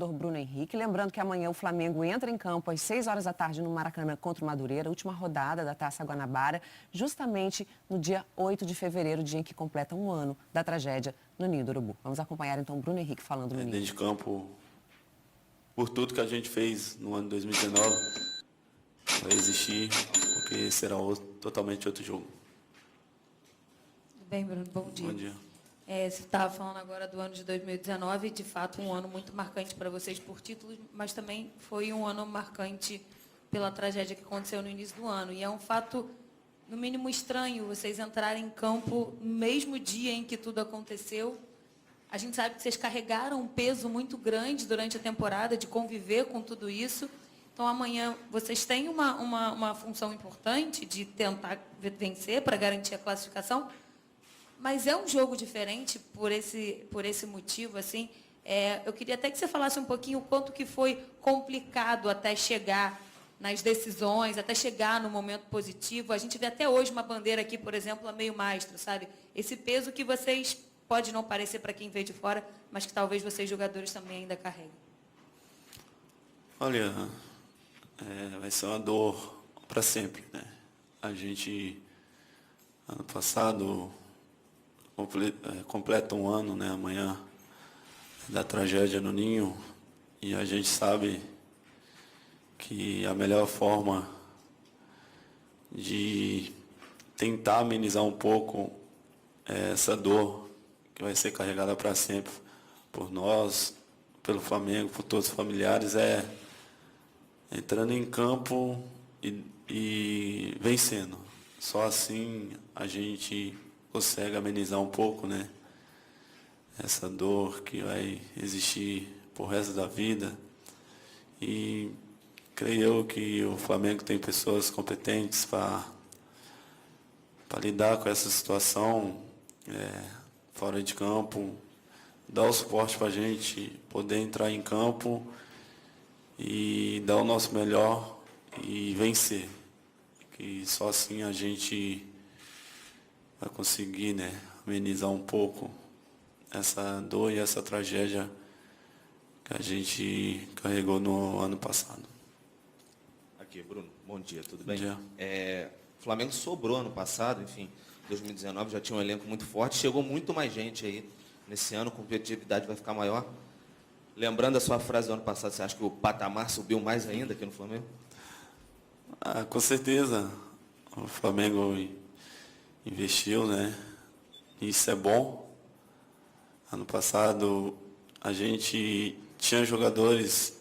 Bruno Henrique. Lembrando que amanhã o Flamengo entra em campo às 6 horas da tarde no Maracanã contra o Madureira, última rodada da Taça Guanabara, justamente no dia 8 de fevereiro, dia em que completa um ano da tragédia no Ninho do Urubu. Vamos acompanhar então o Bruno Henrique falando no Ninho. Dentro de campo, por tudo que a gente fez no ano de 2019, vai existir, porque será totalmente outro jogo. Tudo bem, Bruno? Bom dia. Bom dia. Você estava falando agora do ano de 2019, de fato um ano muito marcante para vocês por títulos, mas também foi um ano marcante pela tragédia que aconteceu no início do ano. E é um fato, no mínimo, estranho vocês entrarem em campo no mesmo dia em que tudo aconteceu. A gente sabe que vocês carregaram um peso muito grande durante a temporada de conviver com tudo isso. Então, amanhã, vocês têm uma função importante de tentar vencer para garantir a classificação. Mas é um jogo diferente por esse motivo, assim. Eu queria até que você falasse um pouquinho o quanto que foi complicado até chegar nas decisões, até chegar no momento positivo. A gente vê até hoje uma bandeira aqui, por exemplo, a meio mastro, sabe? Esse peso que vocês, pode não parecer para quem vê de fora, mas que talvez vocês, jogadores, também ainda carreguem. Olha, vai ser uma dor para sempre, né? A gente, ano passado, completa um ano, né, amanhã, da tragédia no Ninho, e a gente sabe que a melhor forma de tentar amenizar um pouco essa dor que vai ser carregada para sempre por nós, pelo Flamengo, por todos os familiares, é entrando em campo e vencendo. Só assim a gente consegue amenizar um pouco, né, essa dor que vai existir pro resto da vida. E creio eu que o Flamengo tem pessoas competentes para lidar com essa situação fora de campo, dar o suporte para a gente poder entrar em campo e dar o nosso melhor e vencer. Que só assim a gente vai conseguir, né, amenizar um pouco essa dor e essa tragédia que a gente carregou no ano passado. Aqui, Bruno, bom dia, tudo bem? Bom dia. O Flamengo sobrou ano passado, enfim, 2019 já tinha um elenco muito forte, chegou muito mais gente aí nesse ano, a competitividade vai ficar maior. Lembrando a sua frase do ano passado, você acha que o patamar subiu mais ainda aqui no Flamengo? Com certeza, o Flamengo investiu, né? Isso é bom. Ano passado a gente tinha jogadores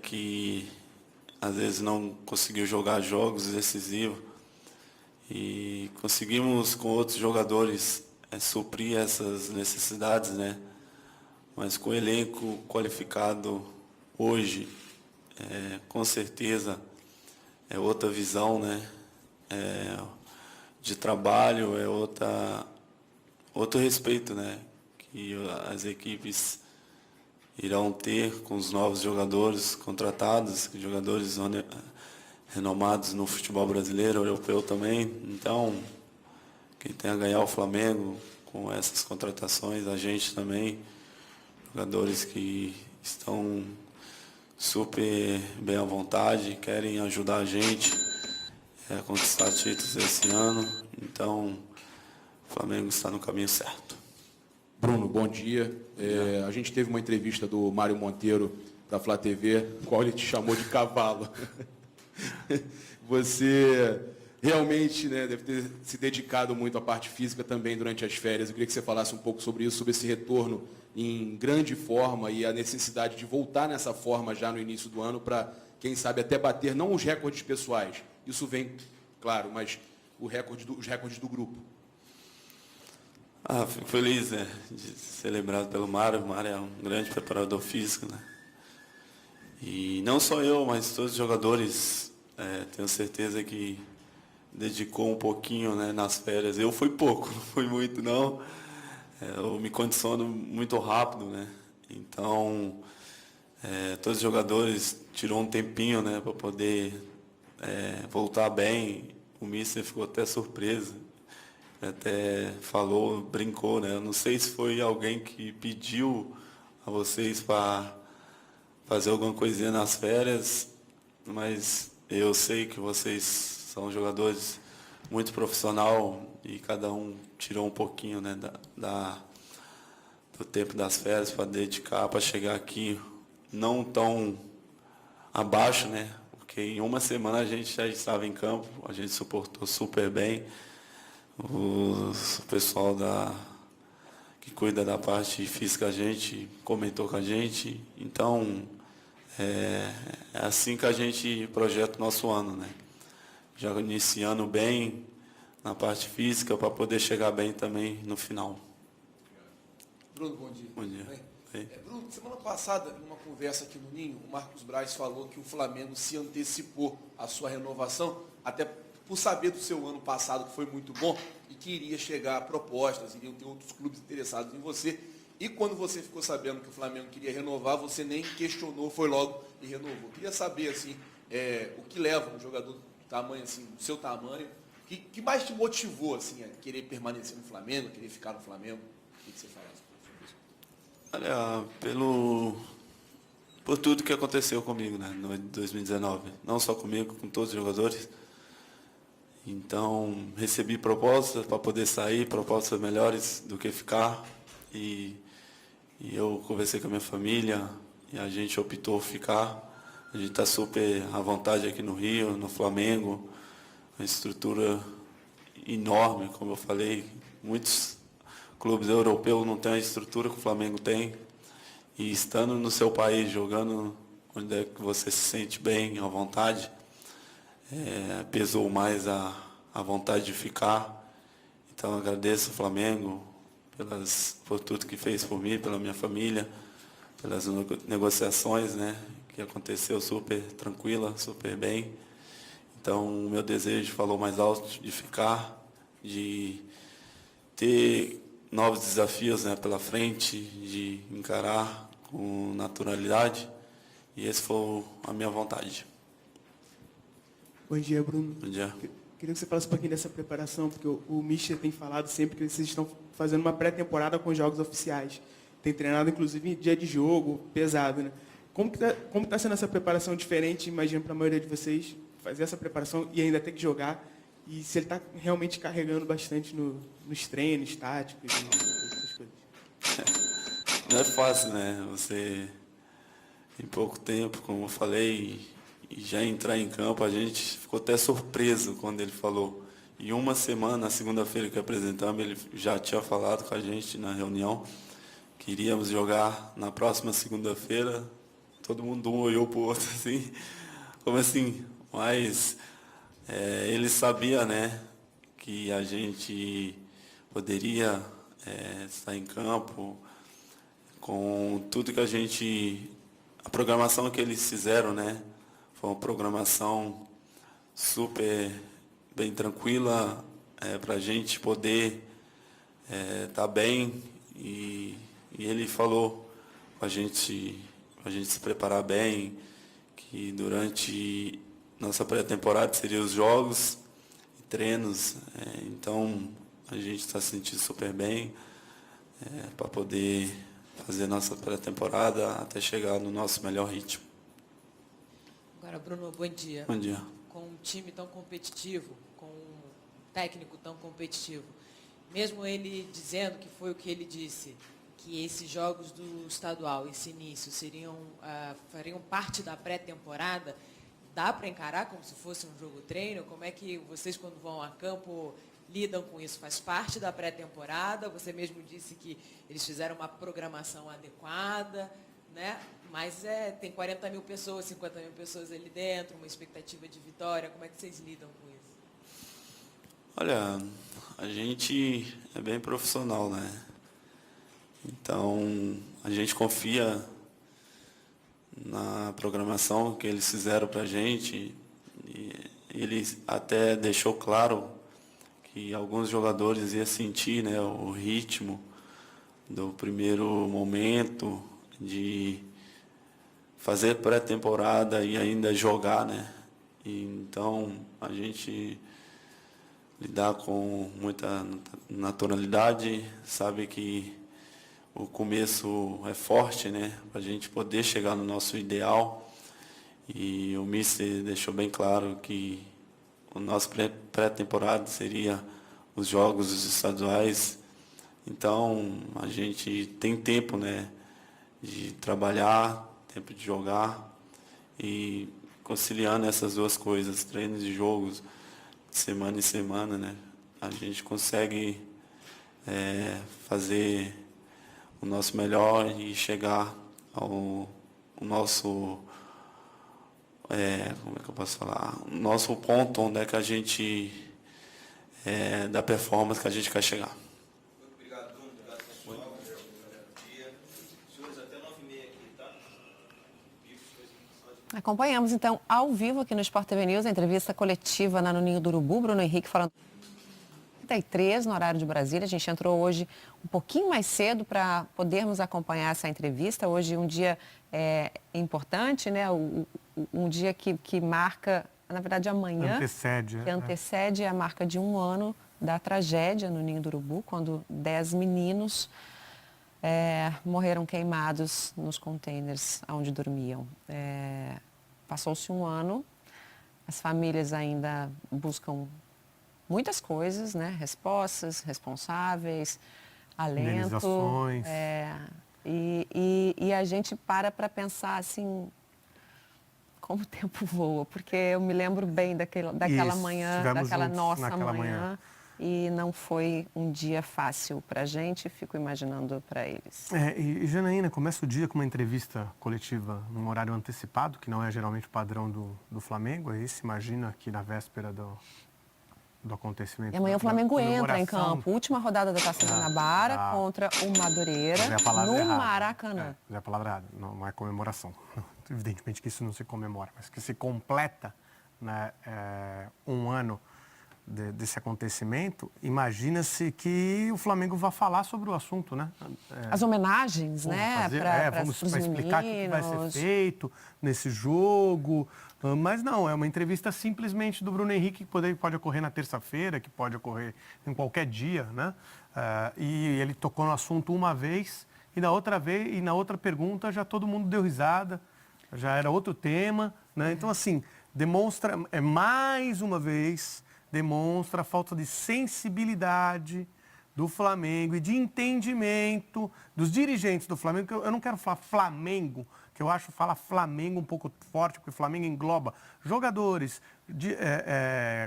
que às vezes não conseguiu jogar jogos decisivos e conseguimos com outros jogadores suprir essas necessidades, né? Mas com o elenco qualificado hoje, com certeza é outra visão, né? De trabalho, outro respeito, né, que as equipes irão ter com os novos jogadores contratados, jogadores renomados no futebol brasileiro, europeu também. Então, quem tem a ganhar o Flamengo com essas contratações, a gente também, jogadores que estão super bem à vontade, querem ajudar a gente a conquistar títulos esse ano. Então, o Flamengo está no caminho certo. Bruno, bom dia. A gente teve uma entrevista do Mário Monteiro da Flá TV, qual ele te chamou de cavalo. Você realmente, né, deve ter se dedicado muito à parte física também durante as férias. Eu queria que você falasse um pouco sobre isso, sobre esse retorno em grande forma e a necessidade de voltar nessa forma já no início do ano para, quem sabe, até bater não os recordes pessoais. Isso vem, claro, mas os recordes do grupo. Fico feliz, né, de ser lembrado pelo Mário. O Mário é um grande preparador físico, né? E não só eu, mas todos os jogadores, tenho certeza que dedicou um pouquinho, né, nas férias. Eu fui pouco, não fui muito não. Eu me condiciono muito rápido, né? Então, todos os jogadores tirou um tempinho, né, para poder voltar bem. O mister ficou até surpreso. Até falou, brincou, né? Eu não sei se foi alguém que pediu a vocês para fazer alguma coisinha nas férias, mas eu sei que vocês são jogadores muito profissional e cada um tirou um pouquinho, né, do tempo das férias para dedicar, para chegar aqui não tão abaixo, né? Porque em uma semana a gente já estava em campo, a gente suportou super bem. O pessoal que cuida da parte física, a gente comentou com a gente. Então, é assim que a gente projeta o nosso ano, né? Já iniciando bem na parte física para poder chegar bem também no final. Bruno, bom dia. Bom dia. Bem? Bruno, semana passada, numa conversa aqui no Ninho, o Marcos Braz falou que o Flamengo se antecipou à sua renovação, até por saber do seu ano passado, que foi muito bom, e que iria chegar a propostas, iriam ter outros clubes interessados em você. E quando você ficou sabendo que o Flamengo queria renovar, você nem questionou, foi logo e renovou. Queria saber, assim, o que leva um jogador do tamanho, assim, do seu tamanho, que mais te motivou, assim, a querer permanecer no Flamengo, a querer ficar no Flamengo? O que você falasse sobre isso? Olha, por tudo que aconteceu comigo, né, no 2019. Não só comigo, com todos os jogadores. Então, recebi propostas para poder sair, propostas melhores do que ficar. E eu conversei com a minha família e a gente optou ficar. A gente está super à vontade aqui no Rio, no Flamengo. Uma estrutura enorme, como eu falei. Muitos clubes europeus não têm a estrutura que o Flamengo tem. E estando no seu país, jogando onde é que você se sente bem, à vontade, pesou mais a vontade de ficar. Então agradeço o Flamengo por tudo que fez por mim, pela minha família, pelas negociações, né, que aconteceu super tranquila, super bem. Então o meu desejo falou mais alto de ficar, de ter novos desafios, né, pela frente, de encarar com naturalidade. E essa foi a minha vontade. Bom dia, Bruno. Bom dia. Queria que você falasse um pouquinho dessa preparação, porque o Mister tem falado sempre que vocês estão fazendo uma pré-temporada com jogos oficiais. Tem treinado, inclusive, em dia de jogo, pesado, né? Como está sendo essa preparação diferente, imagino, para a maioria de vocês, fazer essa preparação e ainda ter que jogar? E se ele está realmente carregando bastante nos treinos, táticos e essas coisas? Não é fácil, né? Você, em pouco tempo, como eu falei, e já entrar em campo, a gente ficou até surpreso quando ele falou. E uma semana, na segunda-feira que apresentamos, ele já tinha falado com a gente na reunião que iríamos jogar na próxima segunda-feira. Todo mundo um olhou para o outro assim, como assim? Mas ele sabia, né, que a gente poderia estar em campo com tudo que a programação que eles fizeram, né? Foi uma programação super bem tranquila para a gente poder estar bem. E ele falou para a gente se preparar bem, que durante nossa pré-temporada seriam os jogos e treinos. Então, a gente está se sentindo super bem para poder fazer nossa pré-temporada até chegar no nosso melhor ritmo. Agora, Bruno, bom dia. Bom dia. Com um time tão competitivo, com um técnico tão competitivo, mesmo ele dizendo que foi o que ele disse, que esses jogos do estadual, esse início, fariam parte da pré-temporada, dá para encarar como se fosse um jogo-treino? Como é que vocês, quando vão a campo, lidam com isso? Faz parte da pré-temporada? Você mesmo disse que eles fizeram uma programação adequada, né? Mas tem 40 mil pessoas, 50 mil pessoas ali dentro, uma expectativa de vitória. Como é que vocês lidam com isso? Olha, a gente é bem profissional, né? Então, a gente confia na programação que eles fizeram para a gente. E ele até deixou claro que alguns jogadores iam sentir, né, o ritmo do primeiro momento de fazer pré-temporada e ainda jogar, né? E então a gente lidar com muita naturalidade, sabe que o começo é forte, né? Para a gente poder chegar no nosso ideal. E o Mister deixou bem claro que o nosso pré-temporada seria os jogos dos estaduais. Então, a gente tem tempo, né, de trabalhar, tempo de jogar e conciliando essas duas coisas, treinos e jogos, semana em semana, né, a gente consegue fazer o nosso melhor e chegar ao nosso, como é que eu posso falar, o nosso ponto onde é que a gente, da performance que a gente quer chegar. Acompanhamos, então, ao vivo aqui no Sport TV News, a entrevista coletiva no Ninho do Urubu, Bruno Henrique falando 33 no horário de Brasília. A gente entrou hoje um pouquinho mais cedo para podermos acompanhar essa entrevista. Hoje um dia importante, né? Um dia que marca, na verdade, amanhã. Que antecede a marca de 1 ano da tragédia no Ninho do Urubu, quando 10 meninos morreram queimados nos containers onde dormiam. Passou-se 1 ano, as famílias ainda buscam muitas coisas, né? Respostas, responsáveis, alento. E a gente para pensar assim, como o tempo voa, porque eu me lembro bem daquela manhã, daquela nossa manhã. E não foi um dia fácil para a gente, fico imaginando para eles. E Janaína, começa o dia com uma entrevista coletiva num horário antecipado, que não é geralmente o padrão do Flamengo, aí se imagina que na véspera do acontecimento. E amanhã o Flamengo entra em campo, última rodada da Taça Guanabara contra o Madureira, no Maracanã. É a palavra errada, não é comemoração. Evidentemente que isso não se comemora, mas que se completa, né, 1 ano desse acontecimento. Imagina-se que o Flamengo vai falar sobre o assunto, né? As homenagens, né? Vamos explicar o que vai ser feito nesse jogo. Mas não, é uma entrevista simplesmente do Bruno Henrique, que pode ocorrer na terça-feira, que pode ocorrer em qualquer dia, né? E ele tocou no assunto uma vez, e na outra pergunta já todo mundo deu risada, já era outro tema, né? Então, assim, demonstra, mais uma vez, demonstra a falta de sensibilidade do Flamengo e de entendimento dos dirigentes do Flamengo. Eu não quero falar Flamengo, que eu acho falar Flamengo um pouco forte, porque o Flamengo engloba jogadores,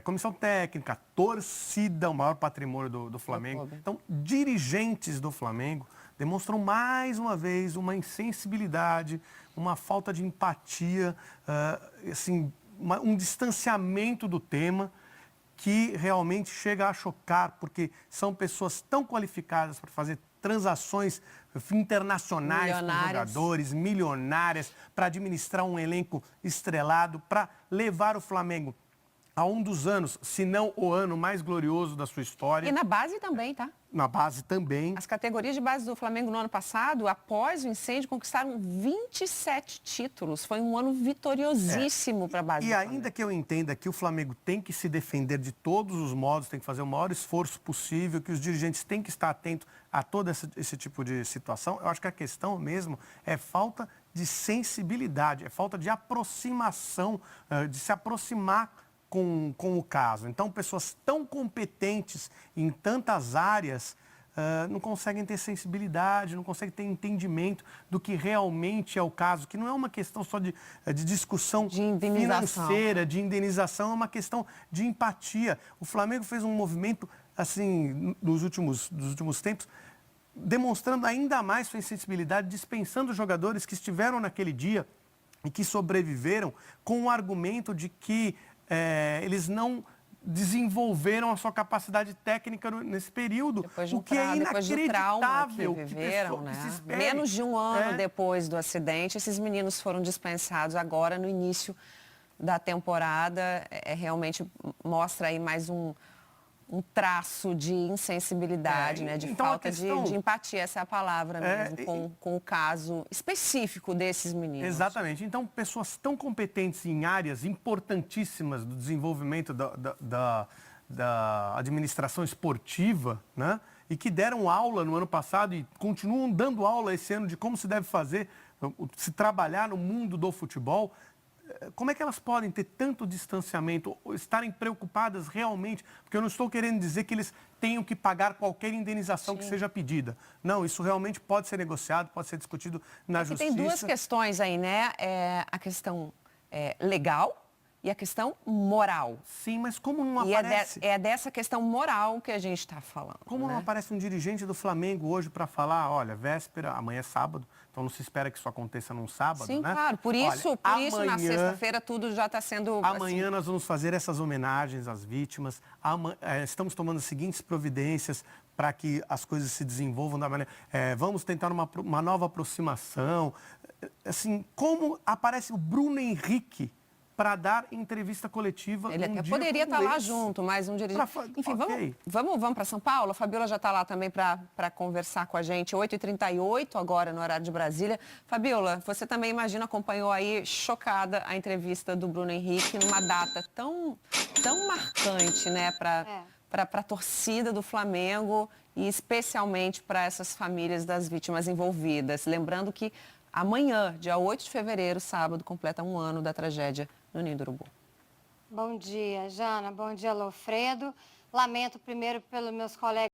comissão técnica, torcida, o maior patrimônio do Flamengo. Então, dirigentes do Flamengo demonstram mais uma vez uma insensibilidade, uma falta de empatia, assim, um distanciamento do tema, que realmente chega a chocar, porque são pessoas tão qualificadas para fazer transações internacionais com jogadores, milionárias, para administrar um elenco estrelado, para levar o Flamengo a um dos anos, se não o ano mais glorioso da sua história. E na base também, tá? Na base também. As categorias de base do Flamengo no ano passado, após o incêndio, conquistaram 27 títulos. Foi um ano vitoriosíssimo para a base do Flamengo. E ainda que eu entenda que o Flamengo tem que se defender de todos os modos, tem que fazer o maior esforço possível, que os dirigentes têm que estar atentos a todo esse tipo de situação, eu acho que a questão mesmo é falta de sensibilidade, é falta de aproximação, de se aproximar com o caso. Então, pessoas tão competentes em tantas áreas não conseguem ter sensibilidade, não conseguem ter entendimento do que realmente é o caso, que não é uma questão só de discussão financeira, de indenização, é uma questão de empatia. O Flamengo fez um movimento, assim, dos últimos tempos, demonstrando ainda mais sua insensibilidade, dispensando jogadores que estiveram naquele dia e que sobreviveram com o argumento de que eles não desenvolveram a sua capacidade técnica nesse período, o que é inacreditável. Que viveram, né? Menos de um ano depois do acidente, esses meninos foram dispensados agora no início da temporada. Realmente mostra aí mais um traço de insensibilidade, né? De falta de empatia, essa é a palavra mesmo, com o caso específico desses meninos. Exatamente. Então, pessoas tão competentes em áreas importantíssimas do desenvolvimento da administração esportiva, né? e que deram aula no ano passado e continuam dando aula esse ano de como se deve fazer, se trabalhar no mundo do futebol, como é que elas podem ter tanto distanciamento, estarem preocupadas realmente? Porque eu não estou querendo dizer que eles tenham que pagar qualquer indenização que seja pedida. Não, isso realmente pode ser negociado, pode ser discutido na justiça. Tem duas questões aí, né? A questão legal e a questão moral. Sim, mas como não E aparece... é dessa questão moral que a gente está falando. Como não aparece um dirigente do Flamengo hoje para falar, olha, véspera, amanhã é sábado, então não se espera que isso aconteça num sábado, Sim, né? claro. Por isso na sexta-feira tudo já está sendo... Amanhã nós vamos fazer essas homenagens às vítimas. Estamos tomando as seguintes providências para que as coisas se desenvolvam da maneira... vamos tentar uma nova aproximação. Assim, como aparece o Bruno Henrique para dar entrevista coletiva. Ele até poderia estar lá junto, mas um dirigente... Enfim, vamos para São Paulo? A Fabiola já está lá também para conversar com a gente. 8h38 agora no horário de Brasília. Fabiola, você também, imagino, acompanhou aí chocada a entrevista do Bruno Henrique numa data tão marcante, né, para a torcida do Flamengo e especialmente para essas famílias das vítimas envolvidas. Lembrando que amanhã, dia 8 de fevereiro, sábado, completa um ano da tragédia no Ninho do Urubu. Bom dia, Jana. Bom dia, Lofredo. Lamento primeiro pelos meus colegas